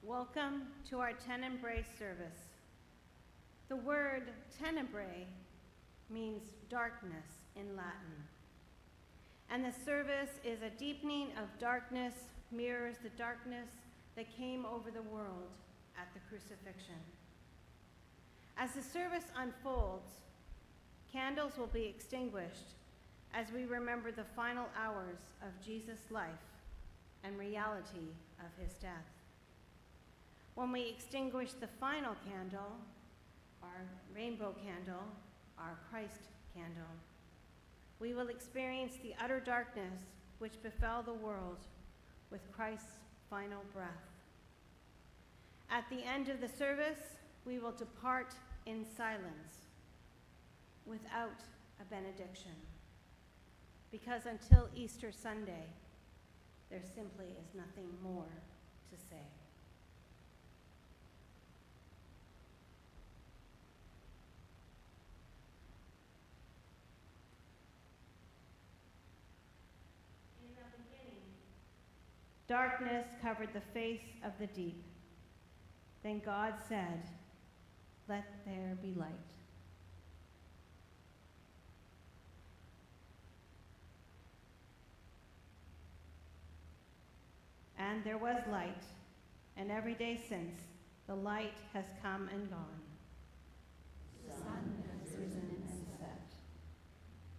Welcome to our Tenebrae service. The word Tenebrae means darkness in Latin. And the service is a deepening of darkness, mirrors the darkness that came over the world at the crucifixion. As the service unfolds, candles will be extinguished as we remember the final hours of Jesus' life and reality of his death. When we extinguish the final candle, our rainbow candle, our Christ candle, we will experience the utter darkness which befell the world with Christ's final breath. At the end of the service, we will depart in silence without a benediction, because until Easter Sunday, there simply is nothing more to say. Darkness covered the face of the deep. Then God said, "Let there be light." And there was light, and every day since, the light has come and gone. The sun has risen and set.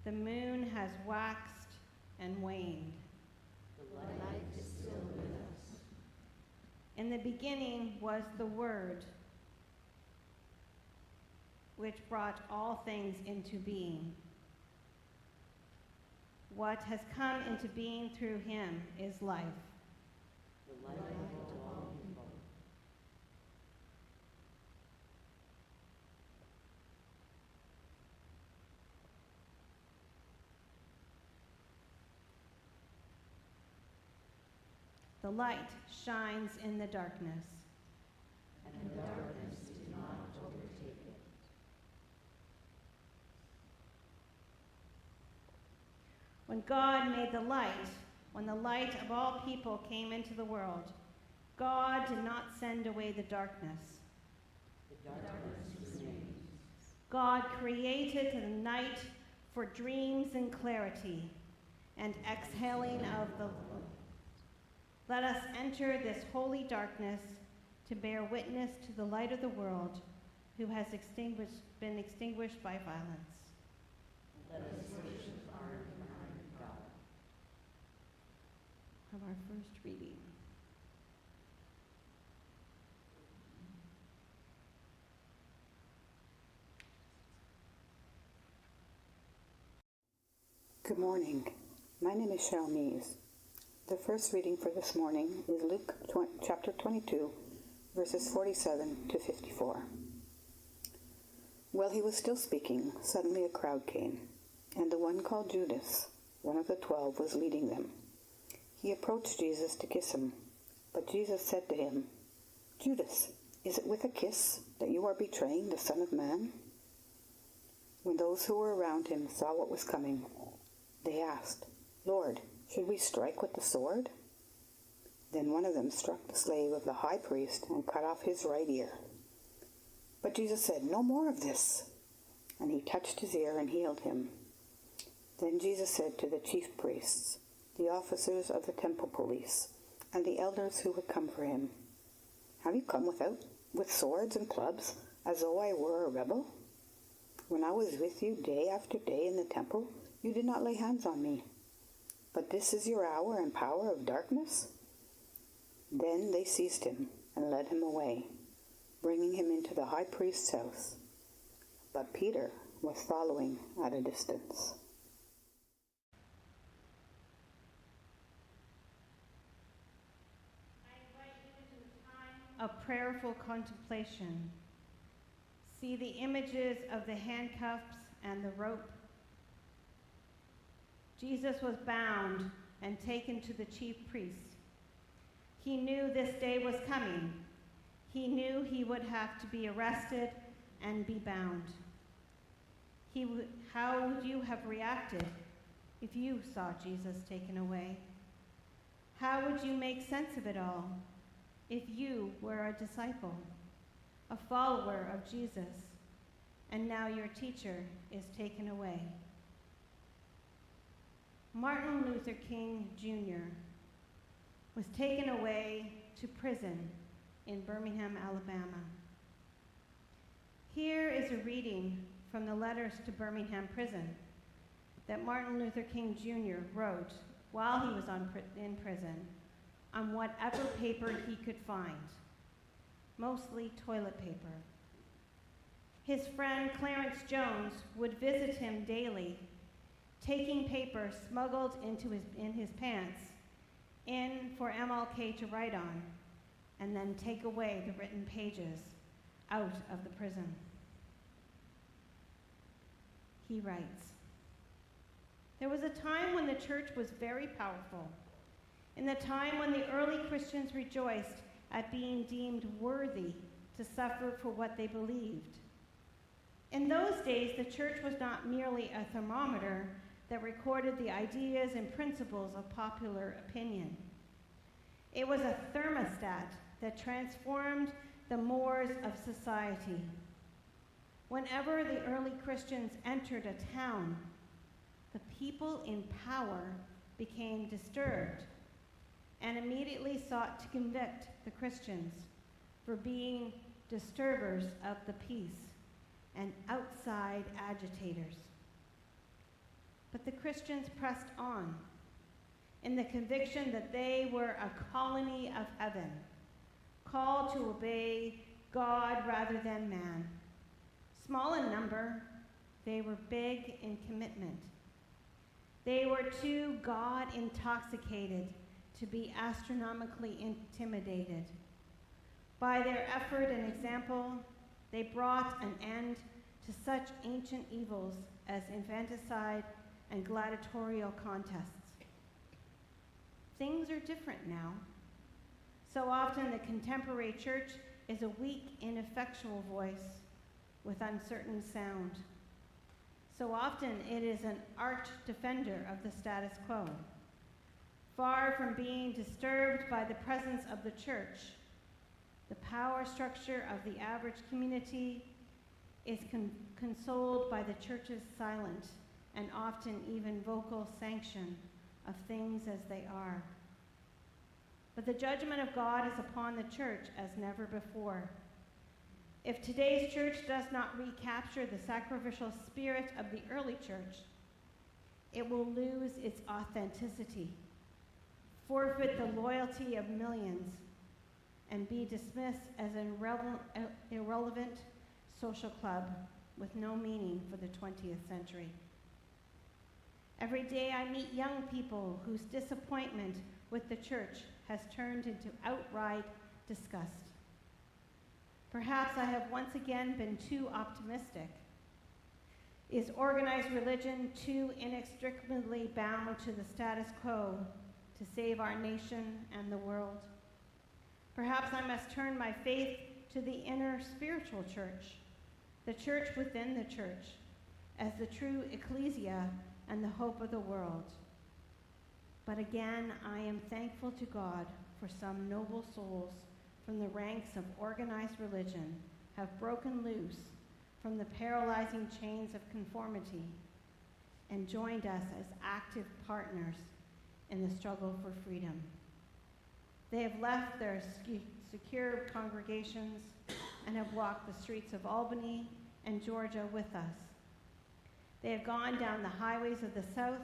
The moon has waxed and waned. The light is still with us. In the beginning was the Word, which brought all things into being. What has come into being through him is life. The life of all people. The light shines in the darkness, And the darkness did not overtake it. When God made the light, when the light of all people came into the world, God did not send away the darkness. The darkness remained. God created the night for dreams and clarity, and exhaling of the let us enter this holy darkness to bear witness to the light of the world, who has been extinguished by violence. Let us worship our divine God. Of our first reading. Good morning. My name is Cheryl Mees. The first reading for this morning is Luke chapter 22, verses 47 to 54. While he was still speaking, suddenly a crowd came, and the one called Judas, one of the 12, was leading them. He approached Jesus to kiss him, but Jesus said to him, "Judas, is it with a kiss that you are betraying the Son of Man?" When those who were around him saw what was coming, they asked, "Lord, should we strike with the sword?" Then one of them struck the slave of the high priest and cut off his right ear. But Jesus said, "No more of this." And he touched his ear and healed him. Then Jesus said to the chief priests, the officers of the temple police, and the elders who had come for him, "Have you come with swords and clubs, as though I were a rebel? When I was with you day after day in the temple, you did not lay hands on me. But this is your hour and power of darkness?" Then they seized him and led him away, bringing him into the high priest's house. But Peter was following at a distance. I invite you into a time of prayerful contemplation. See the images of the handcuffs and the rope. Jesus was bound and taken to the chief priests. He knew this day was coming. He knew he would have to be arrested and be bound. How would you have reacted if you saw Jesus taken away? How would you make sense of it all if you were a disciple, a follower of Jesus, and now your teacher is taken away? Martin Luther King Jr. was taken away to prison in Birmingham, Alabama. Here is a reading from the letters to Birmingham prison that Martin Luther King Jr. wrote while he was in prison on whatever paper he could find, mostly toilet paper. His friend Clarence Jones would visit him daily, taking paper smuggled in his pants in for MLK to write on, and then take away the written pages out of the prison. He writes, "There was a time when the church was very powerful, in the time when the early Christians rejoiced at being deemed worthy to suffer for what they believed. In those days, the church was not merely a thermometer that recorded the ideas and principles of popular opinion. It was a thermostat that transformed the mores of society. Whenever the early Christians entered a town, the people in power became disturbed and immediately sought to convict the Christians for being disturbers of the peace and outside agitators. But the Christians pressed on in the conviction that they were a colony of heaven, called to obey God rather than man. Small in number, they were big in commitment. They were too God-intoxicated to be astronomically intimidated. By their effort and example, they brought an end to such ancient evils as infanticide and gladiatorial contests. Things are different now. So often the contemporary church is a weak, ineffectual voice with uncertain sound. So often it is an arch defender of the status quo. Far from being disturbed by the presence of the church, the power structure of the average community is consoled by the church's silent and often even vocal sanction of things as they are. But the judgment of God is upon the church as never before. If today's church does not recapture the sacrificial spirit of the early church, it will lose its authenticity, forfeit the loyalty of millions, and be dismissed as an irrelevant social club with no meaning for the 20th century. Every day I meet young people whose disappointment with the church has turned into outright disgust. Perhaps I have once again been too optimistic. Is organized religion too inextricably bound to the status quo to save our nation and the world? Perhaps I must turn my faith to the inner spiritual church, the church within the church, as the true ecclesia and the hope of the world. But again, I am thankful to God for some noble souls from the ranks of organized religion have broken loose from the paralyzing chains of conformity and joined us as active partners in the struggle for freedom. They have left their secure congregations and have walked the streets of Albany and Georgia with us. They have gone down the highways of the South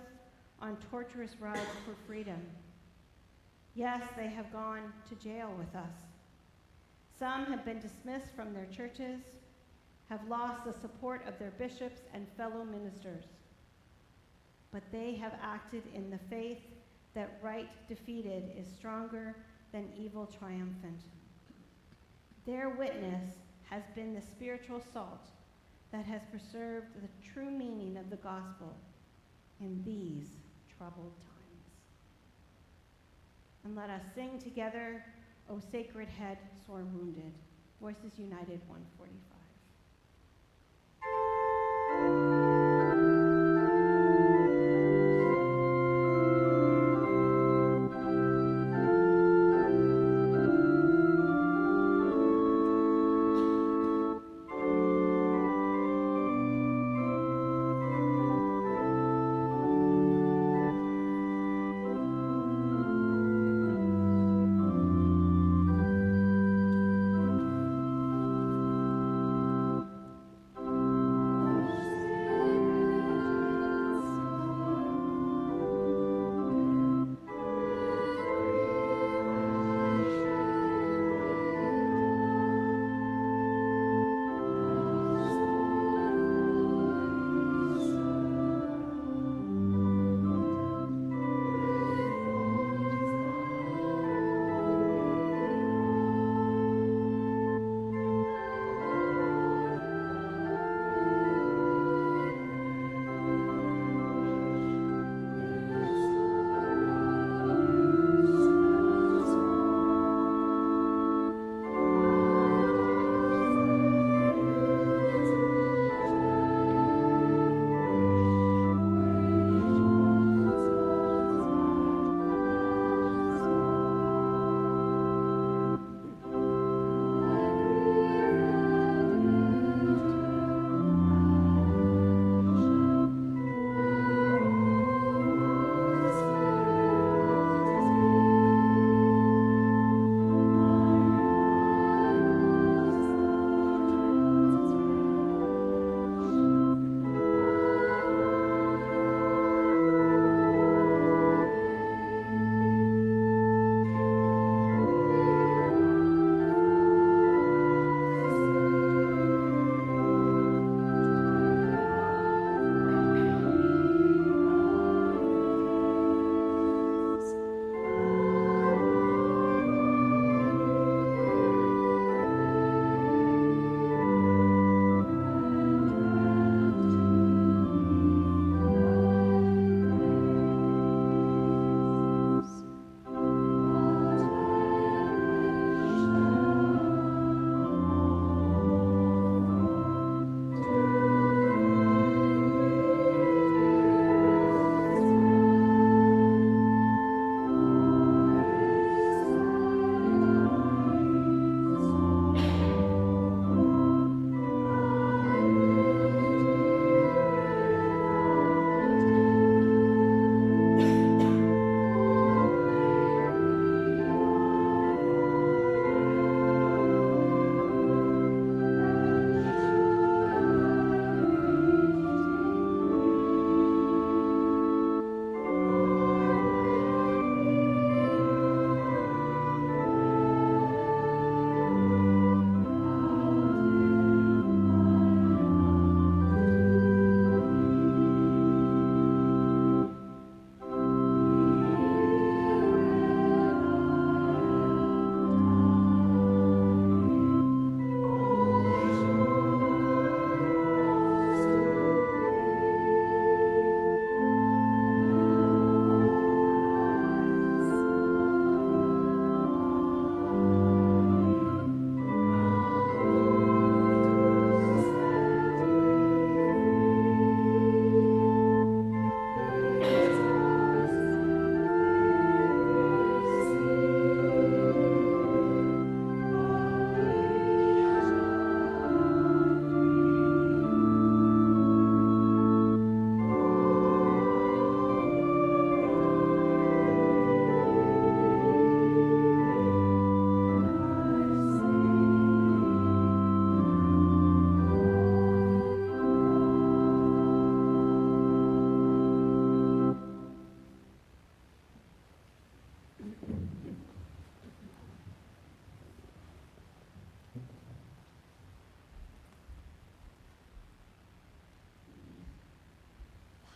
on torturous rides for freedom. Yes, they have gone to jail with us. Some have been dismissed from their churches, have lost the support of their bishops and fellow ministers. But they have acted in the faith that right defeated is stronger than evil triumphant. Their witness has been the spiritual salt that has preserved the true meaning of the gospel in these troubled times. And let us sing together, O Sacred Head, Sore Wounded. Voices United 145.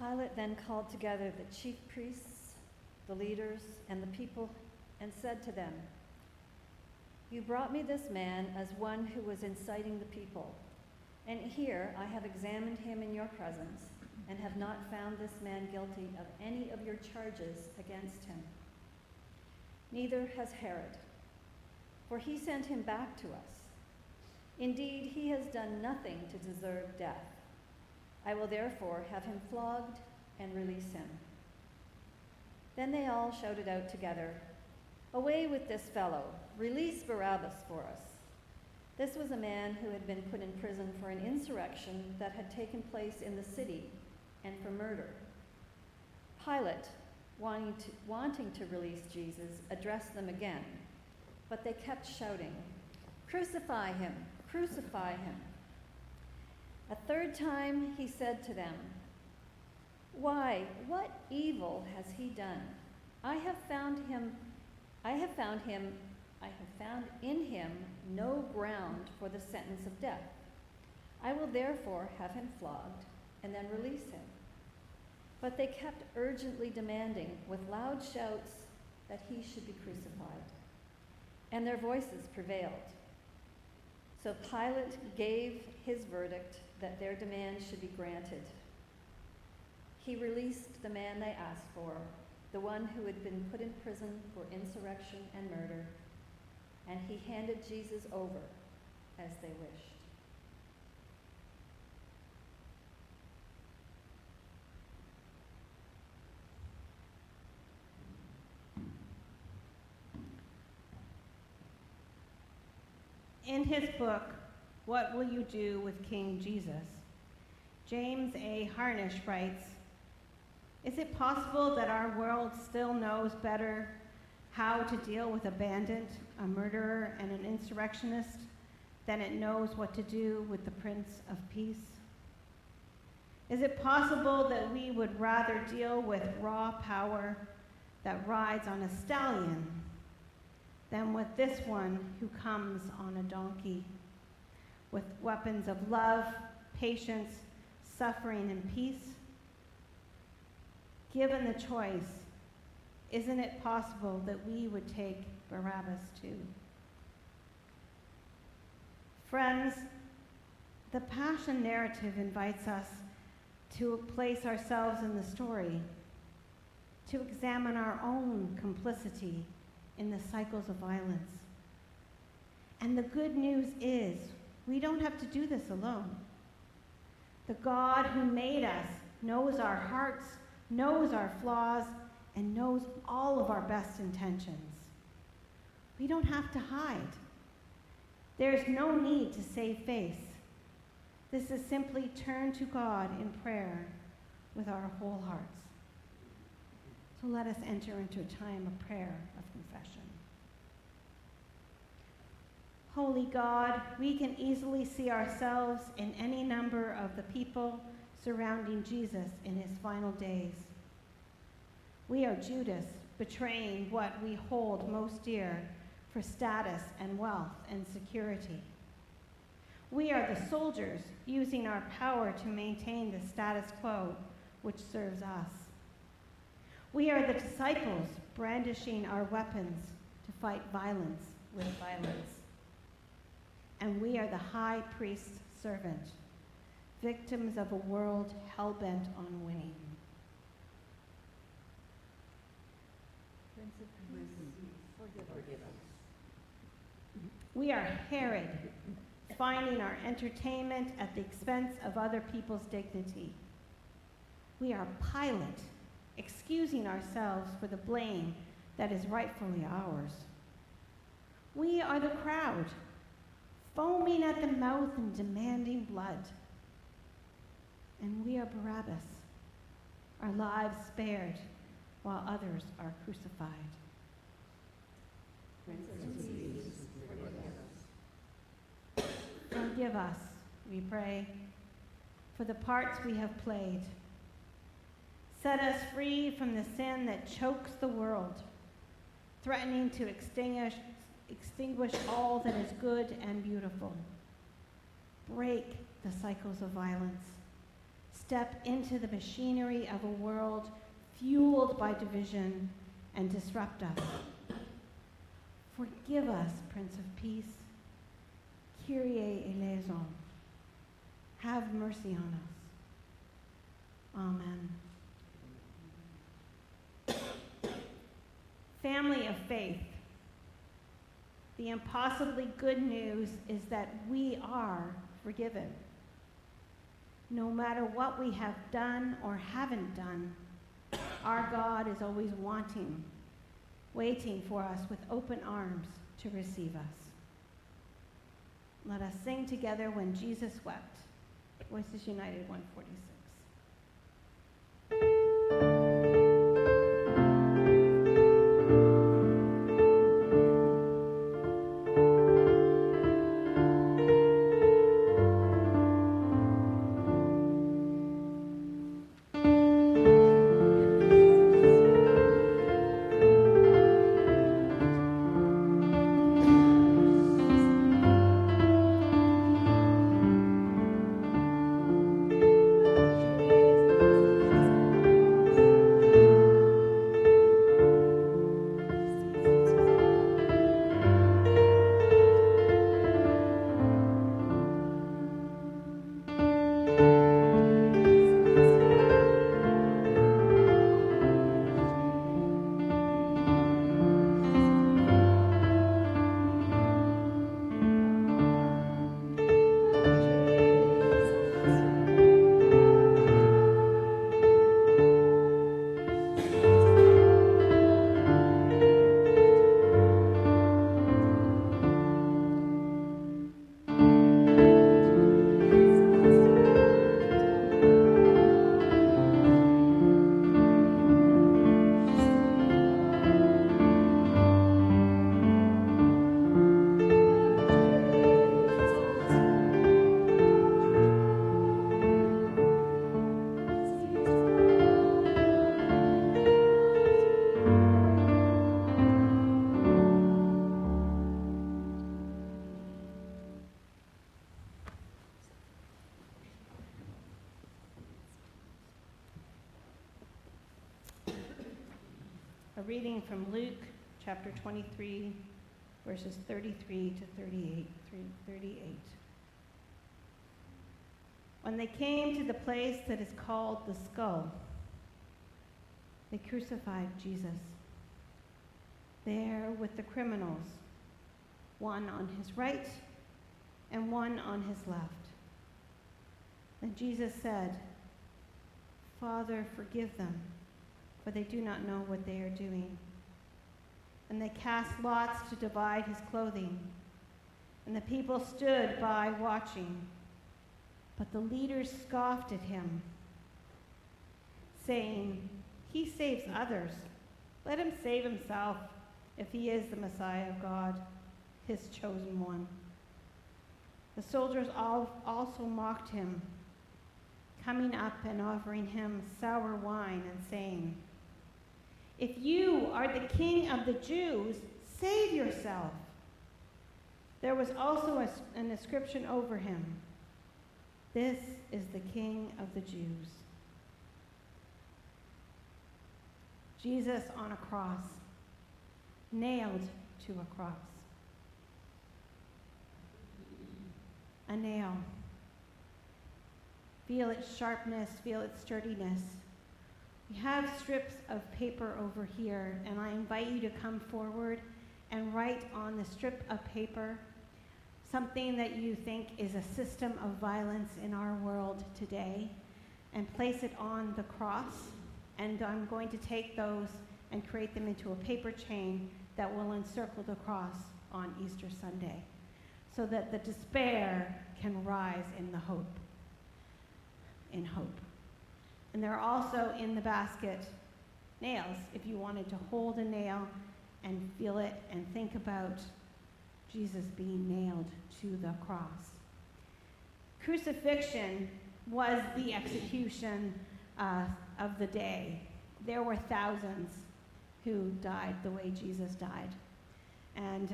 Pilate then called together the chief priests, the leaders, and the people, and said to them, "You brought me this man as one who was inciting the people. And here I have examined him in your presence, and have not found this man guilty of any of your charges against him. Neither has Herod, for he sent him back to us. Indeed, he has done nothing to deserve death. I will therefore have him flogged and release him." Then they all shouted out together, "Away with this fellow! Release Barabbas for us." This was a man who had been put in prison for an insurrection that had taken place in the city and for murder. Pilate, wanting to release Jesus, addressed them again, but they kept shouting, "Crucify him! Crucify him!" A third time he said to them, "Why, what evil has he done? I have found in him no ground for the sentence of death. I will therefore have him flogged and then release him." But they kept urgently demanding with loud shouts that he should be crucified, and their voices prevailed. So Pilate gave his verdict that their demand should be granted. He released the man they asked for, the one who had been put in prison for insurrection and murder, and he handed Jesus over as they wished. In his book, What Will You Do with King Jesus?, James A. Harnish writes, "Is it possible that our world still knows better how to deal with a bandit, a murderer, and an insurrectionist than it knows what to do with the Prince of Peace? Is it possible that we would rather deal with raw power that rides on a stallion than with this one who comes on a donkey, with weapons of love, patience, suffering, and peace? Given the choice, isn't it possible that we would take Barabbas too?" Friends, the Passion narrative invites us to place ourselves in the story, to examine our own complicity in the cycles of violence. And the good news is, we don't have to do this alone. The God who made us knows our hearts, knows our flaws, and knows all of our best intentions. We don't have to hide. There's no need to save face. This is simply turn to God in prayer with our whole hearts. So let us enter into a time of prayer of confession. Holy God, we can easily see ourselves in any number of the people surrounding Jesus in his final days. We are Judas, betraying what we hold most dear for status and wealth and security. We are the soldiers using our power to maintain the status quo which serves us. We are the disciples brandishing our weapons to fight violence with violence. And we are the high priest's servant, victims of a world hell-bent on winning. Prince of Peace, forgive us. We are Herod, finding our entertainment at the expense of other people's dignity. We are Pilate, excusing ourselves for the blame that is rightfully ours. We are the crowd, foaming at the mouth and demanding blood. And we are Barabbas, our lives spared while others are crucified. Forgive us, we pray, for the parts we have played. Set us free from the sin that chokes the world, threatening to extinguish all that is good and beautiful. Break the cycles of violence. step into the machinery of a world fueled by division and disrupt us. Forgive us, Prince of Peace. Kyrie eleison. Have mercy on us. Amen. Family of faith. The impossibly good news is that we are forgiven. No matter what we have done or haven't done, our God is always waiting for us with open arms to receive us. Let us sing together When Jesus Wept. Voices United 146. A reading from Luke chapter 23, verses 33 to 38. When they came to the place that is called the Skull, they crucified Jesus there with the criminals, one on his right and one on his left. Then Jesus said, "Father, forgive them, for they do not know what they are doing." And they cast lots to divide his clothing. And the people stood by watching. But the leaders scoffed at him, saying, "He saves others. Let him save himself if he is the Messiah of God, his chosen one." The soldiers also mocked him, coming up and offering him sour wine and saying, "If you are the king of the Jews, save yourself." There was also an inscription over him, "This is the King of the Jews." Jesus on a cross, nailed to a cross. A nail. Feel its sharpness, feel its sturdiness. We have strips of paper over here, and I invite you to come forward and write on the strip of paper something that you think is a system of violence in our world today, and place it on the cross. And I'm going to take those and create them into a paper chain that will encircle the cross on Easter Sunday, so that the despair can rise in the hope. In hope. And there are also in the basket nails, if you wanted to hold a nail and feel it and think about Jesus being nailed to the cross. Crucifixion was the execution of the day. There were thousands who died the way Jesus died. And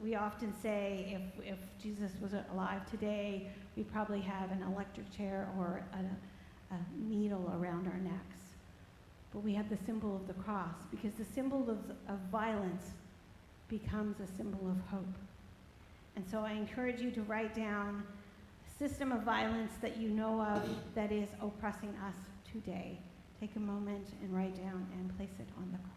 we often say if Jesus was alive today, we'd probably have an electric chair or but we have the symbol of the cross, because the symbol of violence becomes a symbol of hope. And so I encourage you to write down a system of violence that you know of that is oppressing us today. Take a moment and write down and place it on the cross.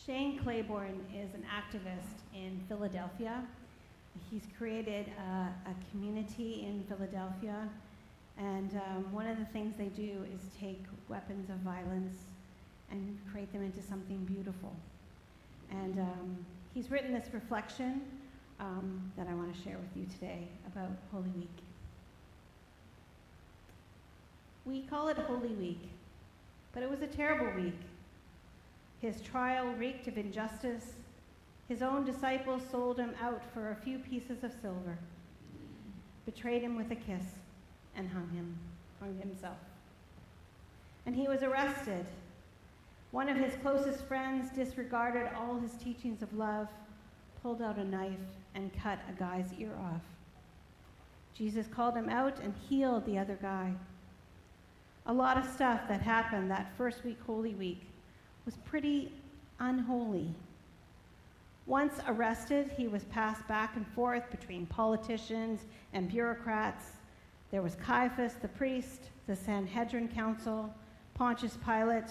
Shane Claiborne is an activist in Philadelphia. He's created a community in Philadelphia, and one of the things they do is take weapons of violence and create them into something beautiful. And he's written this reflection that I want to share with you today about Holy Week. We call it Holy Week, but it was a terrible week. His trial reeked of injustice. His own disciples sold him out for a few pieces of silver, betrayed him with a kiss, and hung himself. And he was arrested. One of his closest friends disregarded all his teachings of love, pulled out a knife, and cut a guy's ear off. Jesus called him out and healed the other guy. A lot of stuff that happened that first week, Holy Week, was pretty unholy. Once arrested, he was passed back and forth between politicians and bureaucrats. There was Caiaphas, the priest, the Sanhedrin council, Pontius Pilate,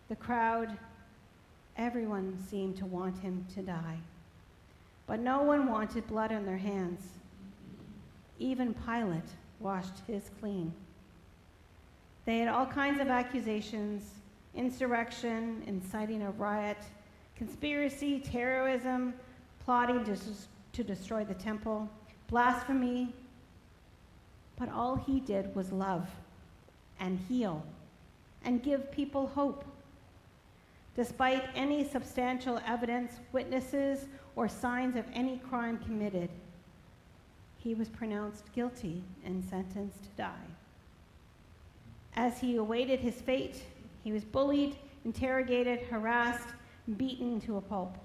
the crowd. Everyone seemed to want him to die. But no one wanted blood on their hands. Even Pilate washed his clean. They had all kinds of accusations: insurrection, inciting a riot, conspiracy, terrorism, plotting to destroy the temple, blasphemy. But all he did was love and heal and give people hope. Despite any substantial evidence, witnesses, or signs of any crime committed, he was pronounced guilty and sentenced to die. As he awaited his fate, he was bullied, interrogated, harassed, and beaten to a pulp.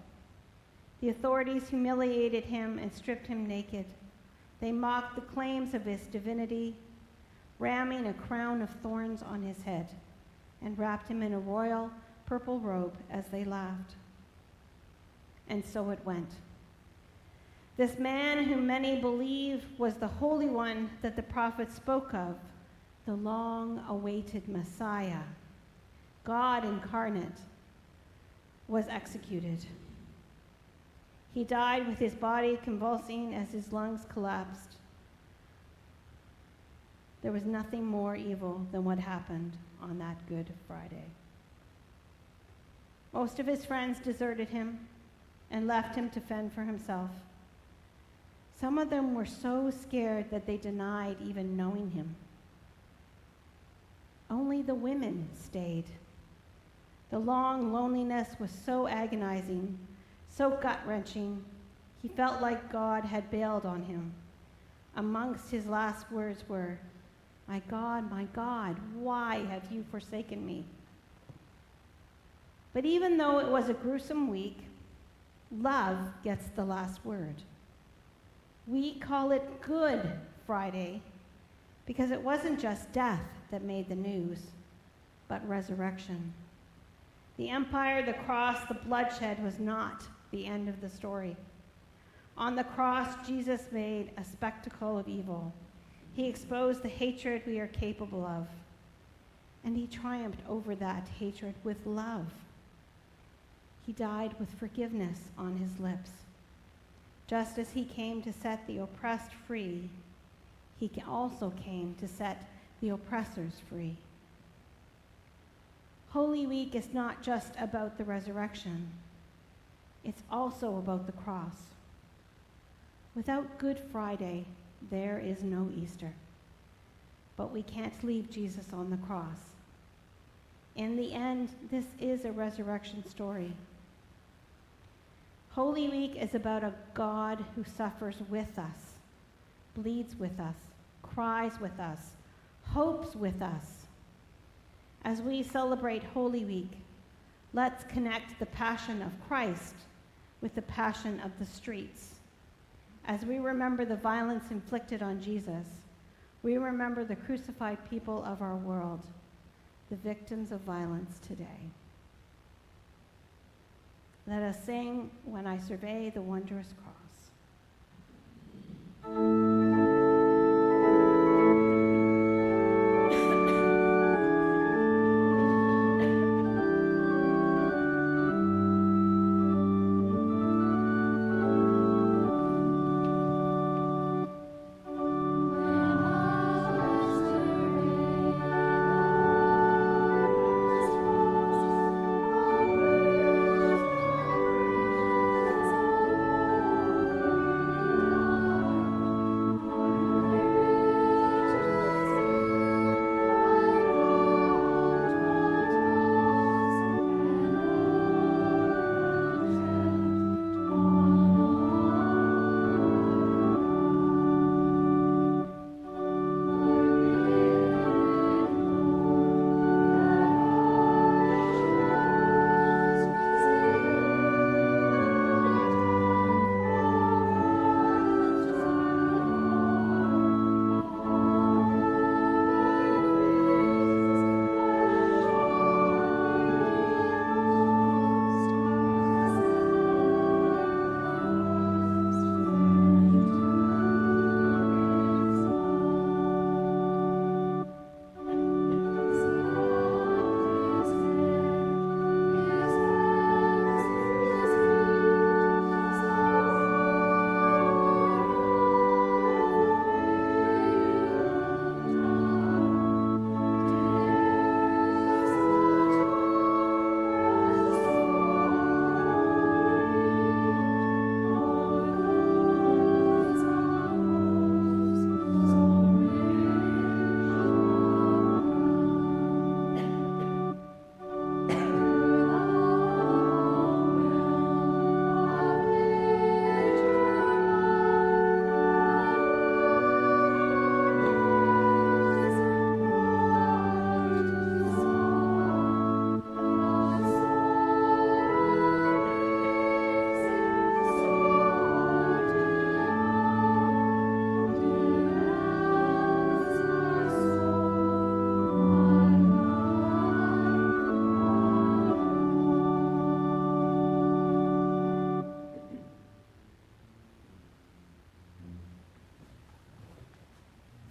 The authorities humiliated him and stripped him naked. They mocked the claims of his divinity, ramming a crown of thorns on his head, and wrapped him in a royal purple robe as they laughed. And so it went. This man, whom many believe was the Holy One that the prophets spoke of, the long-awaited Messiah, God incarnate, was executed. He died with his body convulsing as his lungs collapsed. There was nothing more evil than what happened on that Good Friday. Most of his friends deserted him and left him to fend for himself. Some of them were so scared that they denied even knowing him. Only the women stayed. The long loneliness was so agonizing, so gut-wrenching, he felt like God had bailed on him. Amongst his last words were, my God, why have you forsaken me?" But even though it was a gruesome week, love gets the last word. We call it Good Friday because it wasn't just death that made the news, but resurrection. The empire, the cross, the bloodshed was not the end of the story. On the cross, Jesus made a spectacle of evil. He exposed the hatred we are capable of, and he triumphed over that hatred with love. He died with forgiveness on his lips. Just as he came to set the oppressed free, he also came to set the oppressors free. Holy Week is not just about the resurrection. It's also about the cross. Without Good Friday, there is no Easter. But we can't leave Jesus on the cross. In the end, this is a resurrection story. Holy Week is about a God who suffers with us, bleeds with us, cries with us, hopes with us. As we celebrate Holy Week, let's connect the passion of Christ with the passion of the streets. As we remember the violence inflicted on Jesus, we remember the crucified people of our world, the victims of violence today. Let us sing "When I Survey the Wondrous Cross."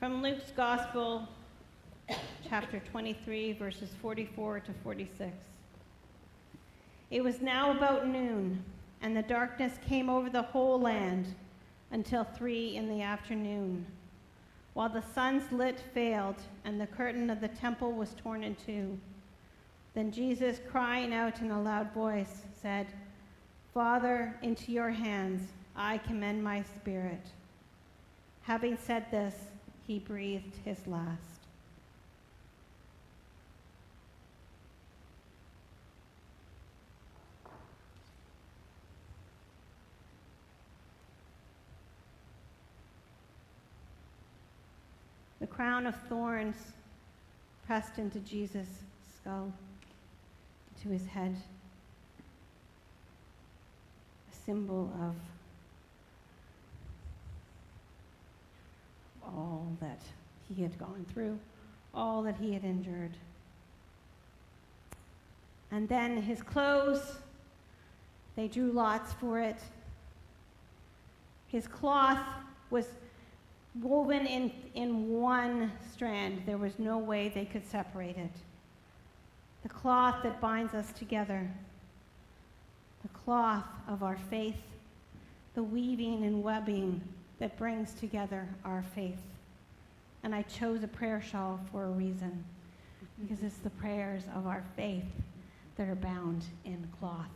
From Luke's Gospel, chapter 23, verses 44 to 46. It was now about noon, and the darkness came over the whole land until 3 p.m, while the sun's lit failed and the curtain of the temple was torn in two. Then Jesus, crying out in a loud voice, said, "Father, into your hands I commend my spirit." Having said this, he breathed his last. The crown of thorns pressed into Jesus' skull, into his head, a symbol of all that he had gone through, all that he had endured. And then his clothes, they drew lots for it. His cloth was woven in one strand. There was no way they could separate it. The cloth that binds us together, the cloth of our faith, the weaving and webbing that brings together our faith. And I chose a prayer shawl for a reason, because it's the prayers of our faith that are bound in cloth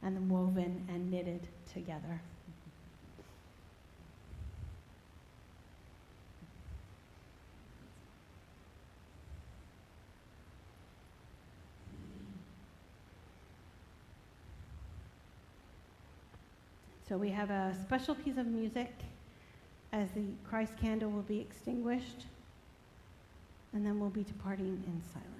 and woven and knitted together. So we have a special piece of music as the Christ candle will be extinguished, and then we'll be departing in silence.